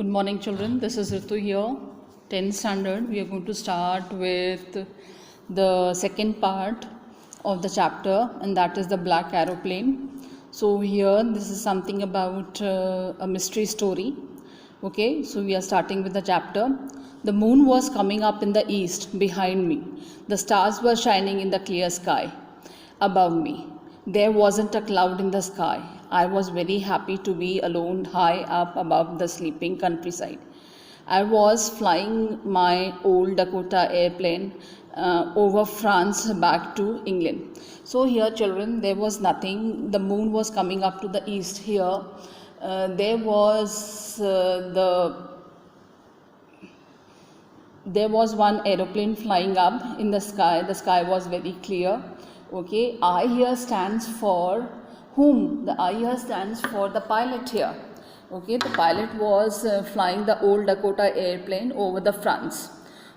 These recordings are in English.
Good morning, children. This is Ritu here, 10th standard. We are going to start with the second part of the chapter, and that is the black aeroplane. So, here this is something about a mystery story. Okay, so we are starting with the chapter. The moon was coming up in the east behind me, the stars were shining in the clear sky above me. There wasn't a cloud in the sky. I was very happy to be alone high up above the sleeping countryside. I was flying my old Dakota airplane over France back to England. So, here, children, there was nothing. The moon was coming up to the east. Here, there was one aeroplane flying up in the sky. The sky was very clear. Okay, I here stands for whom? The I here stands for the pilot here. Okay, the pilot was flying the old Dakota airplane over the France.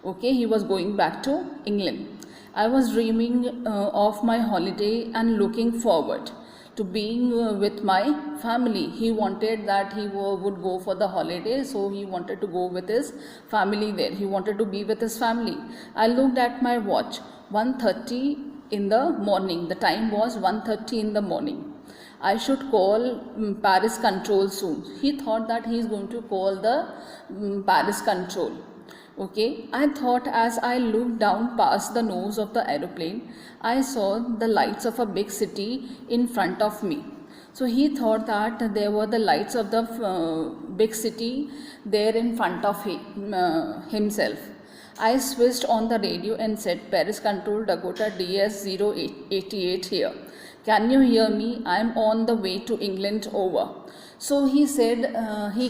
Okay, he was going back to England. I was dreaming of my holiday and looking forward to being with my family. He wanted that he would go for the holiday, so he wanted to go with his family there. He wanted to be with his family. I looked at my watch, 1:30 in the morning. The time was 1:30 in the morning. I should call Paris control soon. He thought that he is going to call the Paris control. Okay, I thought as I looked down past the nose of the aeroplane, I saw the lights of a big city in front of me. So he thought that there were the lights of the big city there in front of himself. I switched on the radio and said, Paris control Dakota DS-088 here. Can you hear me? I am on the way to England, over. So he said he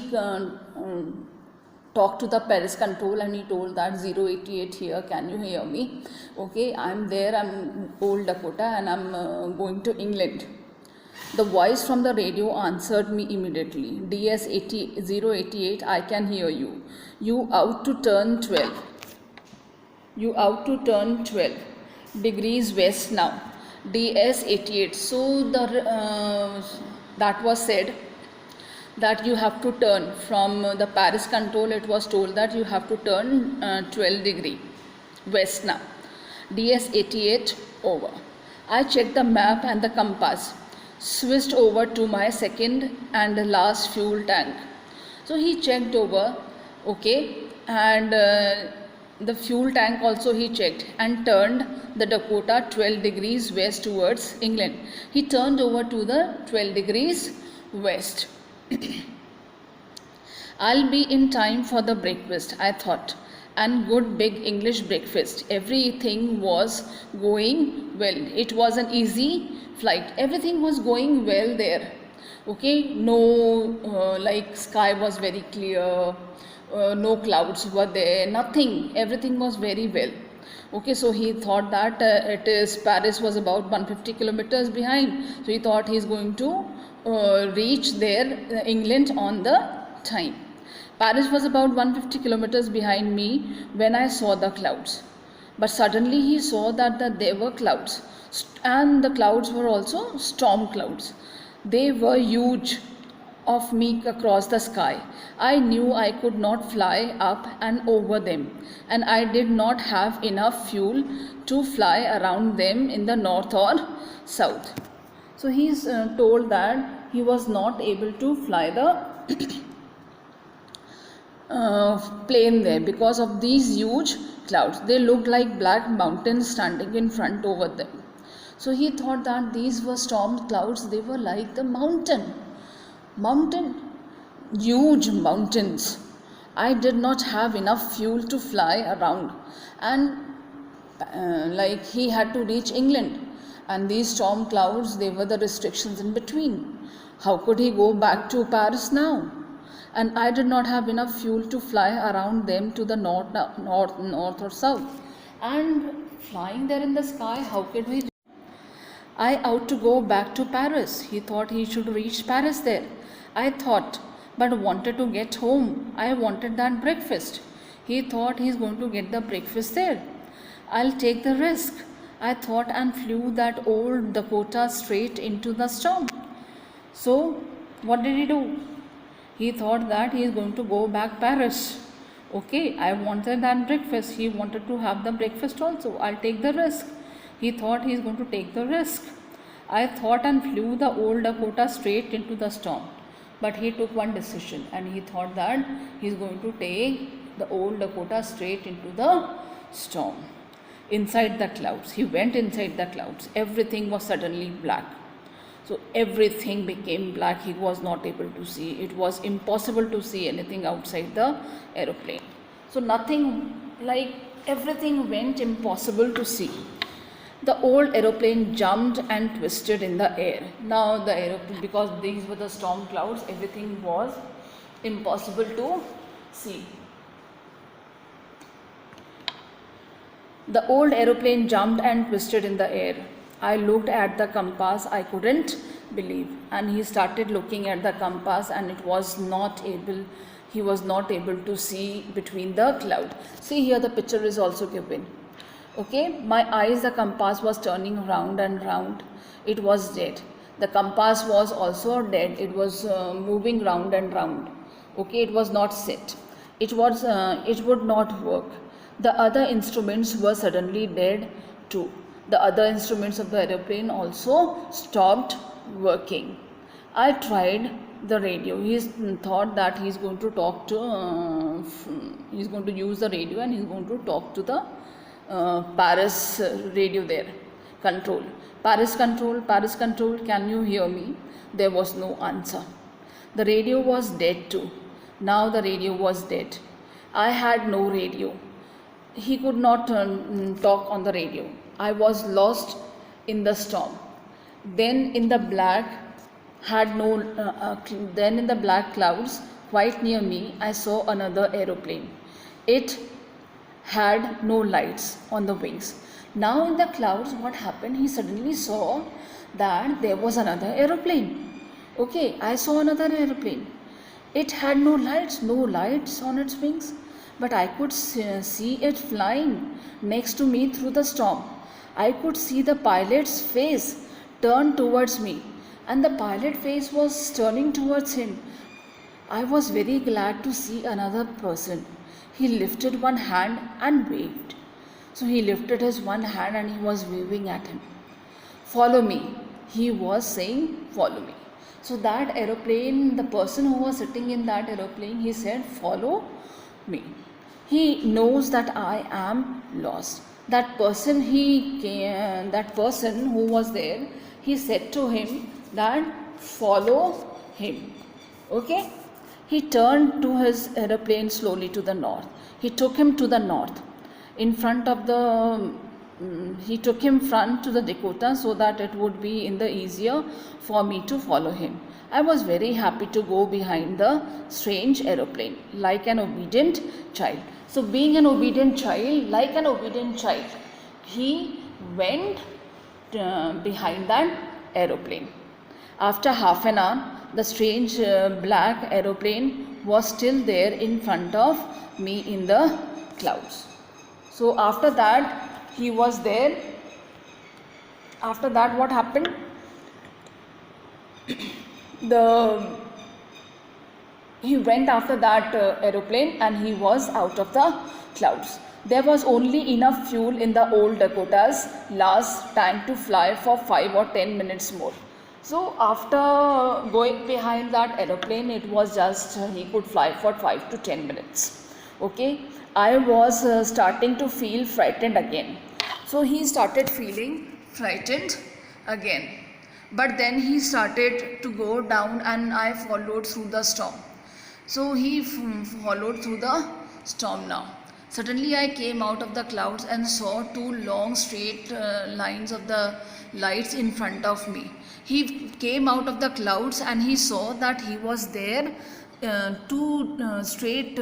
talked to the Paris control and he told that 088 here, can you hear me? Okay, I am there, I am old Dakota and I am going to England. The voice from the radio answered me immediately. DS-088, I can hear you. You out to turn 12. You out to turn 12 degrees west now. DS-88. So that was said that you have to turn from the Paris control. It was told that you have to turn 12 degree west now. DS-88 over. I checked the map and the compass, switched over to my second and last fuel tank. So he checked over, okay, and the fuel tank also he checked and turned the Dakota 12 degrees west towards England. He turned over to the 12 degrees west. I'll be in time for the breakfast, I thought, and good big English breakfast. Everything was going well. It was an easy flight. Everything was going well there. Okay, no like sky was very clear. No clouds were there, nothing, everything was very well. Okay, so he thought that Paris was about 150 kilometers behind, so he thought he is going to reach there England on the time. Paris was about 150 kilometers behind me when I saw the clouds, but suddenly he saw that there were clouds, and the clouds were also storm clouds. They were huge of me across the sky. I knew I could not fly up and over them, and I did not have enough fuel to fly around them in the north or south. So he is told that he was not able to fly the plane there because of these huge clouds. They looked like black mountains standing in front over them. So he thought that these were storm clouds. They were like the mountain, huge mountains. I did not have enough fuel to fly around, and like he had to reach England, and these storm clouds, they were the restrictions in between. How could he go back to Paris now? And I did not have enough fuel to fly around them to the north or south. And flying there in the sky, how could we? I ought to go back to Paris. He thought he should reach Paris there. I thought, but wanted to get home. I wanted that breakfast. He thought he is going to get the breakfast there. I'll take the risk, I thought, and flew that old Dakota straight into the storm. So, what did he do? He thought that he is going to go back Paris. Okay, I wanted that breakfast. He wanted to have the breakfast also. I'll take the risk. He thought he is going to take the risk. I thought and flew the old Dakota straight into the storm. But he took one decision and he thought that he is going to take the old Dakota straight into the storm. Inside the clouds. He went inside the clouds. Everything was suddenly black. So everything became black. He was not able to see. It was impossible to see anything outside the aeroplane. So nothing, like everything went impossible to see. The old aeroplane jumped and twisted in the air. Now the aeroplane, because these were the storm clouds, everything was impossible to see. The old aeroplane jumped and twisted in the air. I looked at the compass. I couldn't believe. And he started looking at the compass and he was not able to see between the cloud. See here the picture is also given. Okay, my eyes, the compass was turning round and round. It was dead. The compass was also dead. It was moving round and round. Okay, it was not set. It would not work. The other instruments were suddenly dead too. The other instruments of the aeroplane also stopped working. I tried the radio. He thought that he's going to use the radio and he's going to talk to the Paris radio there. Control. Paris control, can you hear me? There was no answer. The radio was dead too. Now the radio was dead. I had no radio. He could not talk on the radio. I was lost in the storm. Then in the black clouds quite near me, I saw another aeroplane. It had no lights on the wings. Now in the clouds, what happened? He suddenly saw that there was another aeroplane. Okay, I saw another aeroplane. It had no lights on its wings, but I could see it flying next to me through the storm. I could see the pilot's face turn towards me, and the pilot face was turning towards him. I was very glad to see another person. He lifted one hand and waved. So he lifted his one hand and he was waving at him. Follow me. He was saying, follow me. So that aeroplane, the person who was sitting in that aeroplane, he said, follow me. He knows that I am lost. That person who was there, he said to him that follow him. Okay? He turned to his aeroplane slowly to the north. He took him to the north. He took him front to the Dakota so that it would be easier for me to follow him. I was very happy to go behind the strange aeroplane like an obedient child. So being an obedient child, he went behind that aeroplane. After half an hour, the strange black aeroplane was still there in front of me in the clouds. So after that, he was there. After that, what happened? He went after that aeroplane and he was out of the clouds. There was only enough fuel in the old Dakota's last tank to fly for 5 or 10 minutes more. So after going behind that aeroplane, it was just he could fly for 5 to 10 minutes. Okay, I was starting to feel frightened again. So he started feeling frightened again. But then he started to go down and I followed through the storm. So he followed through the storm now. Suddenly I came out of the clouds and saw 2 long straight lines of the lights in front of me. He came out of the clouds and he saw that he was there, 2 straight